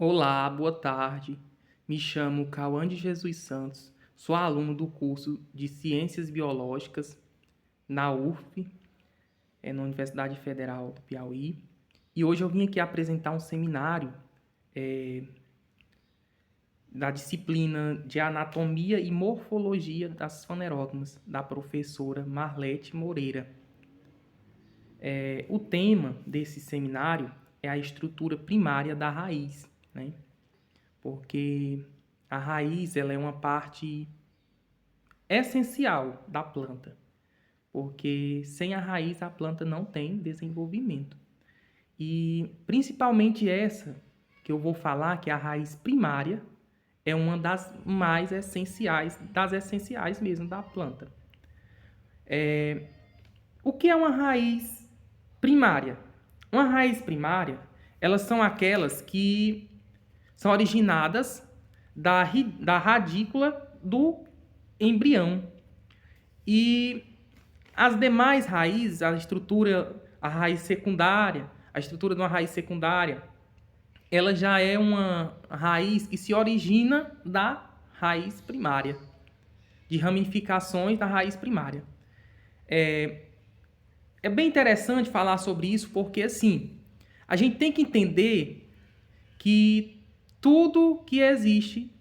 Olá, boa tarde. Me chamo Cauã de Jesus Santos, sou aluno do curso de Ciências Biológicas na UF, na Universidade Federal do Piauí. E hoje eu vim aqui apresentar um seminário da disciplina de Anatomia e Morfologia das Fanerógamas, da professora Marlete Moreira. O tema desse seminário é a estrutura primária da raiz, né? Porque a raiz ela é uma parte essencial da planta, porque sem a raiz a planta não tem desenvolvimento. E principalmente essa que eu vou falar, que é a raiz primária, é uma das mais essenciais, das essenciais mesmo da planta. O que é uma raiz primária? Uma raiz primária, elas são aquelas que são originadas da radícula do embrião. E as demais raízes, a raiz secundária, a estrutura de uma raiz secundária, ela já é uma raiz que se origina da raiz primária, de ramificações da raiz primária. É bem interessante falar sobre isso porque, assim, a gente tem que entender que tudo que existe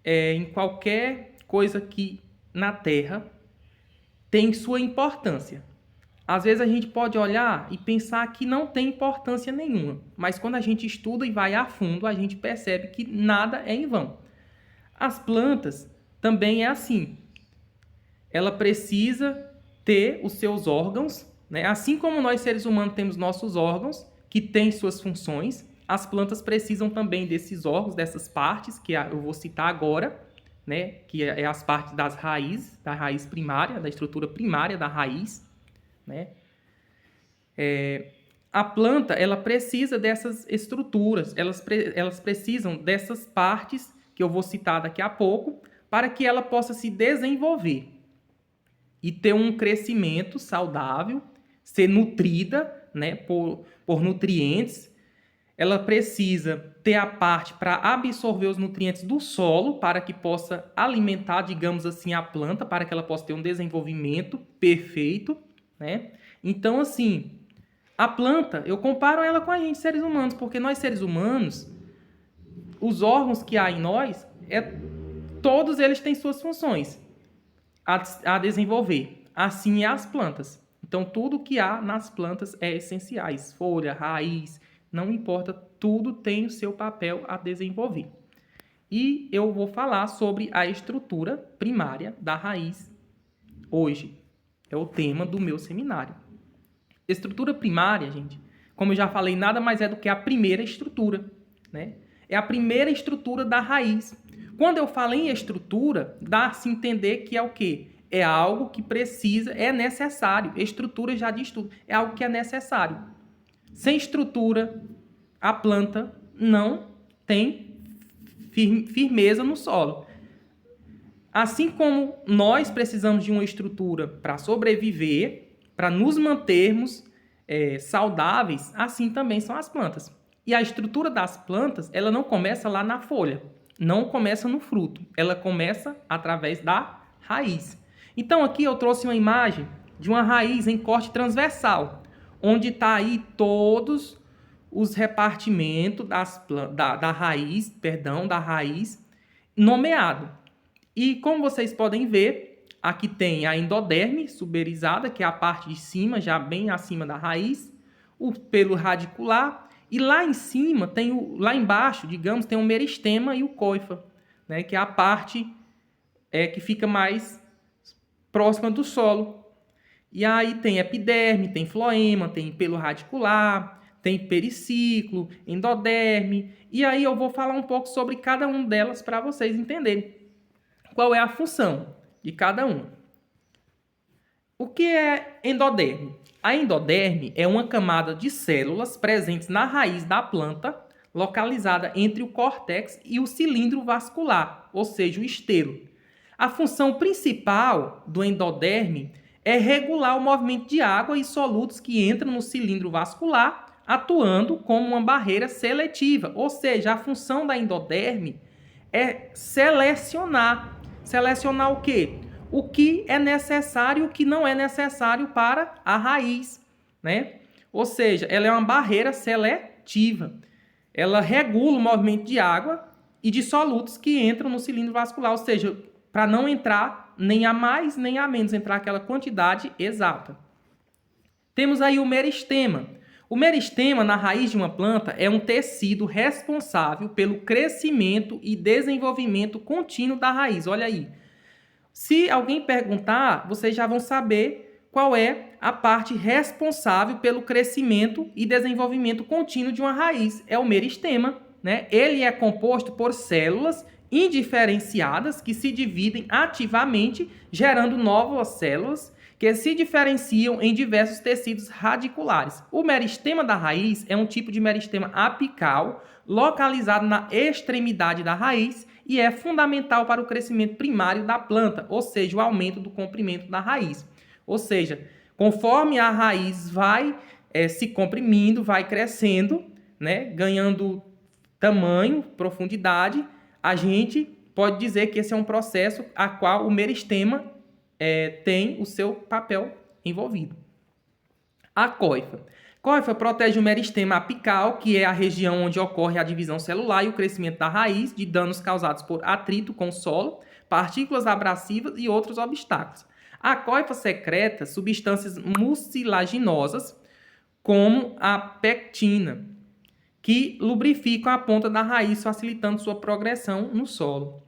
em qualquer coisa que na Terra tem sua importância. Às vezes a gente pode olhar e pensar que não tem importância nenhuma, mas quando a gente estuda e vai a fundo, a gente percebe que nada é em vão. As plantas também é assim. Ela precisa ter os seus órgãos, né? Assim como nós seres humanos temos nossos órgãos, que têm suas funções, as plantas precisam também desses órgãos, dessas partes, que eu vou citar agora, né? Que é as partes das raízes, da raiz primária, da estrutura primária da raiz, né? A planta ela precisa dessas estruturas, elas precisam dessas partes que eu vou citar daqui a pouco, para que ela possa se desenvolver e ter um crescimento saudável, ser nutrida, né, por nutrientes. Ela precisa ter a parte para absorver os nutrientes do solo, para que possa alimentar, digamos assim, a planta, para que ela possa ter um desenvolvimento perfeito, né? Então, assim, a planta, eu comparo ela com a gente, seres humanos, porque nós, seres humanos, os órgãos que há em nós, todos eles têm suas funções a desenvolver. Assim é as plantas. Então, tudo que há nas plantas é essenciais. Folha, raiz, não importa, tudo tem o seu papel a desenvolver. E eu vou falar sobre a estrutura primária da raiz hoje. É o tema do meu seminário. Estrutura primária, gente, como eu já falei, nada mais é do que a primeira estrutura, né? É a primeira estrutura da raiz. Quando eu falo em estrutura, dá-se a entender que é o quê? É algo que precisa, é necessário. Estrutura já diz tudo. É algo que é necessário. Sem estrutura, a planta não tem firmeza no solo. Assim como nós precisamos de uma estrutura para sobreviver, para nos mantermos saudáveis, assim também são as plantas. E a estrutura das plantas, ela não começa lá na folha, não começa no fruto, ela começa através da raiz. Então aqui eu trouxe uma imagem de uma raiz em corte transversal, onde está aí todos os repartimentos da raiz nomeado. E como vocês podem ver, aqui tem a endoderme suberizada, que é a parte de cima, já bem acima da raiz, o pelo radicular, e lá em cima, lá embaixo, digamos, tem o meristema e o coifa, né, que é a parte que fica mais próxima do solo. E aí tem epiderme, tem floema, tem pelo radicular, tem periciclo, endoderme, e aí eu vou falar um pouco sobre cada uma delas para vocês entenderem qual é a função de cada uma. O que é endoderme? A endoderme é uma camada de células presentes na raiz da planta, localizada entre o córtex e o cilindro vascular, ou seja, o estelo. A função principal do endoderme é regular o movimento de água e solutos que entram no cilindro vascular atuando como uma barreira seletiva, ou seja, a função da endoderme é selecionar. Selecionar o quê? O que é necessário e o que não é necessário para a raiz, né? Ou seja, ela é uma barreira seletiva. Ela regula o movimento de água e de solutos que entram no cilindro vascular, ou seja, para não entrar nem a mais nem a menos, entrar aquela quantidade exata. Temos aí o meristema. O meristema na raiz de uma planta é um tecido responsável pelo crescimento e desenvolvimento contínuo da raiz. Olha aí. Se alguém perguntar, vocês já vão saber qual é a parte responsável pelo crescimento e desenvolvimento contínuo de uma raiz. É o meristema, né? Ele é composto por células indiferenciadas que se dividem ativamente, gerando novas células que se diferenciam em diversos tecidos radiculares. O meristema da raiz é um tipo de meristema apical, localizado na extremidade da raiz e é fundamental para o crescimento primário da planta, ou seja, o aumento do comprimento da raiz. Ou seja, conforme a raiz vai se comprimindo, vai crescendo, né, ganhando tamanho, profundidade, a gente pode dizer que esse é um processo a qual o meristema tem o seu papel envolvido. A coifa. Coifa protege o meristema apical, que é a região onde ocorre a divisão celular e o crescimento da raiz de danos causados por atrito com o solo, partículas abrasivas e outros obstáculos. A coifa secreta substâncias mucilaginosas, como a pectina, que lubrificam a ponta da raiz, facilitando sua progressão no solo.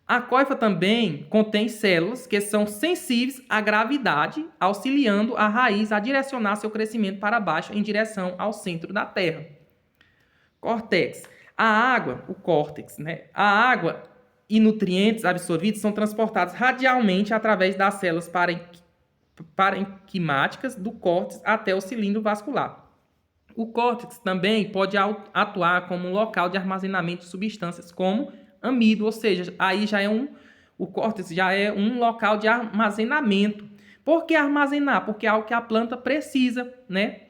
A coifa também contém células que são sensíveis à gravidade, auxiliando a raiz a direcionar seu crescimento para baixo em direção ao centro da Terra. Córtex. A água, o córtex, né? A água e nutrientes absorvidos são transportados radialmente através das células parenquimáticas do córtex até o cilindro vascular. O córtex também pode atuar como um local de armazenamento de substâncias como amido, ou seja, aí o córtex já é um local de armazenamento. Por que armazenar? Porque é algo que a planta precisa, né?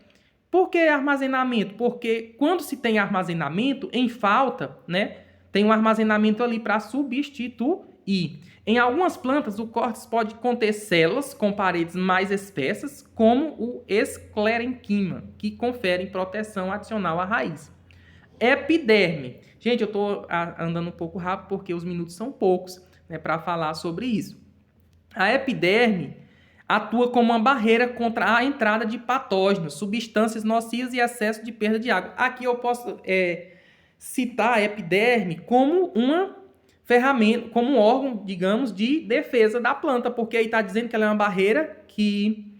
Por que armazenamento? Porque quando se tem armazenamento, em falta, né, tem um armazenamento ali para substituir. Em algumas plantas, o córtex pode conter células com paredes mais espessas, como o esclerenquima, que conferem proteção adicional à raiz. Epiderme. Gente, eu estou andando um pouco rápido porque os minutos são poucos, né, para falar sobre isso. A epiderme atua como uma barreira contra a entrada de patógenos, substâncias nocivas e excesso de perda de água. Aqui eu posso citar a epiderme como uma ferramenta, como um órgão, digamos, de defesa da planta, porque aí está dizendo que ela é uma barreira que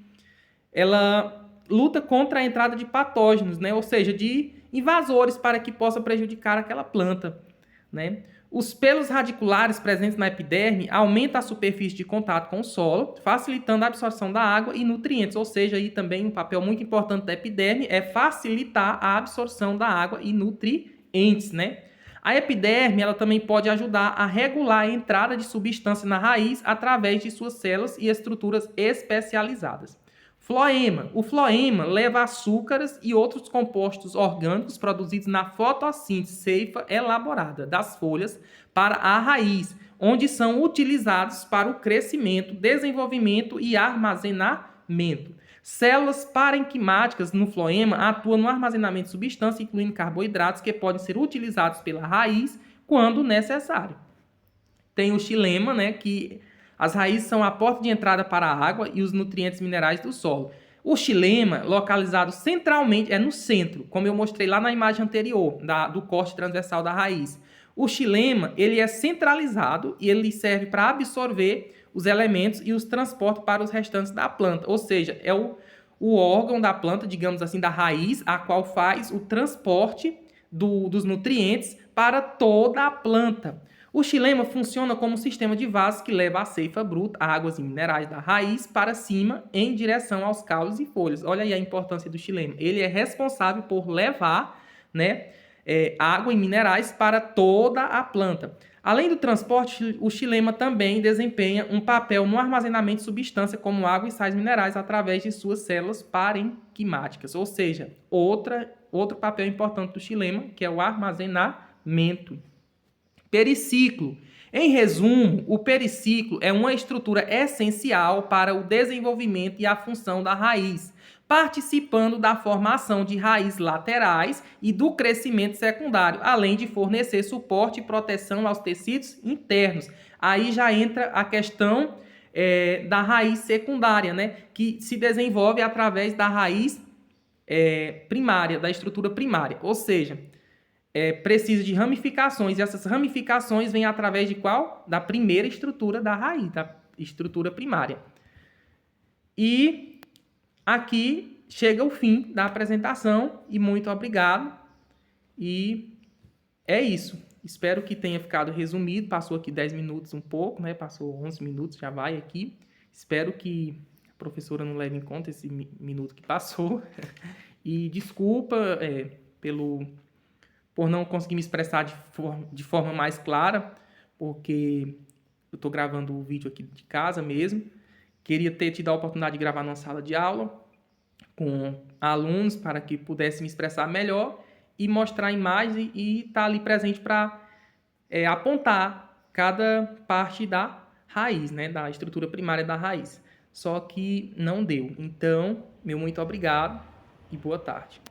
ela luta contra a entrada de patógenos, né? Ou seja, de invasores para que possa prejudicar aquela planta, né? Os pelos radiculares presentes na epiderme aumentam a superfície de contato com o solo, facilitando a absorção da água e nutrientes, ou seja, aí também um papel muito importante da epiderme é facilitar a absorção da água e nutrientes, né? A epiderme ela também pode ajudar a regular a entrada de substância na raiz através de suas células e estruturas especializadas. Floema. O floema leva açúcares e outros compostos orgânicos produzidos na fotossíntese ceifa elaborada das folhas para a raiz, onde são utilizados para o crescimento, desenvolvimento e armazenamento. Células parenquimáticas no floema atuam no armazenamento de substâncias, incluindo carboidratos, que podem ser utilizados pela raiz quando necessário. Tem o xilema, né, que as raízes são a porta de entrada para a água e os nutrientes minerais do solo. O xilema, localizado centralmente, é no centro, como eu mostrei lá na imagem anterior, do corte transversal da raiz. O xilema, ele é centralizado e ele serve para absorver os elementos e os transporta para os restantes da planta. Ou seja, é o órgão da planta, digamos assim, da raiz, a qual faz o transporte dos nutrientes para toda a planta. O xilema funciona como um sistema de vasos que leva a seifa bruta, águas e minerais da raiz para cima em direção aos caules e folhas. Olha aí a importância do xilema. Ele é responsável por levar, né, água e minerais para toda a planta. Além do transporte, o xilema também desempenha um papel no armazenamento de substância como água e sais minerais através de suas células parenquimáticas, ou seja, outra outro papel importante do xilema, que é o armazenamento. Periciclo. Em resumo, o periciclo é uma estrutura essencial para o desenvolvimento e a função da raiz, participando da formação de raízes laterais e do crescimento secundário, além de fornecer suporte e proteção aos tecidos internos. Aí já entra a questão da raiz secundária, né, que se desenvolve através da raiz primária, da estrutura primária, ou seja, precisa de ramificações, e essas ramificações vêm através de qual? Da primeira estrutura da raiz, da estrutura primária. E aqui chega o fim da apresentação, e muito obrigado, e é isso. Espero que tenha ficado resumido, passou aqui 10 minutos um pouco, né? Passou 11 minutos, já vai aqui. Espero que a professora não leve em conta esse minuto que passou. E desculpa por não conseguir me expressar de forma mais clara, porque eu estou gravando o vídeo aqui de casa mesmo. Queria ter tido a oportunidade de gravar numa sala de aula com alunos para que pudesse me expressar melhor e mostrar a imagem e estar ali presente para apontar cada parte da raiz, né, da estrutura primária da raiz. Só que não deu. Então, meu muito obrigado e boa tarde.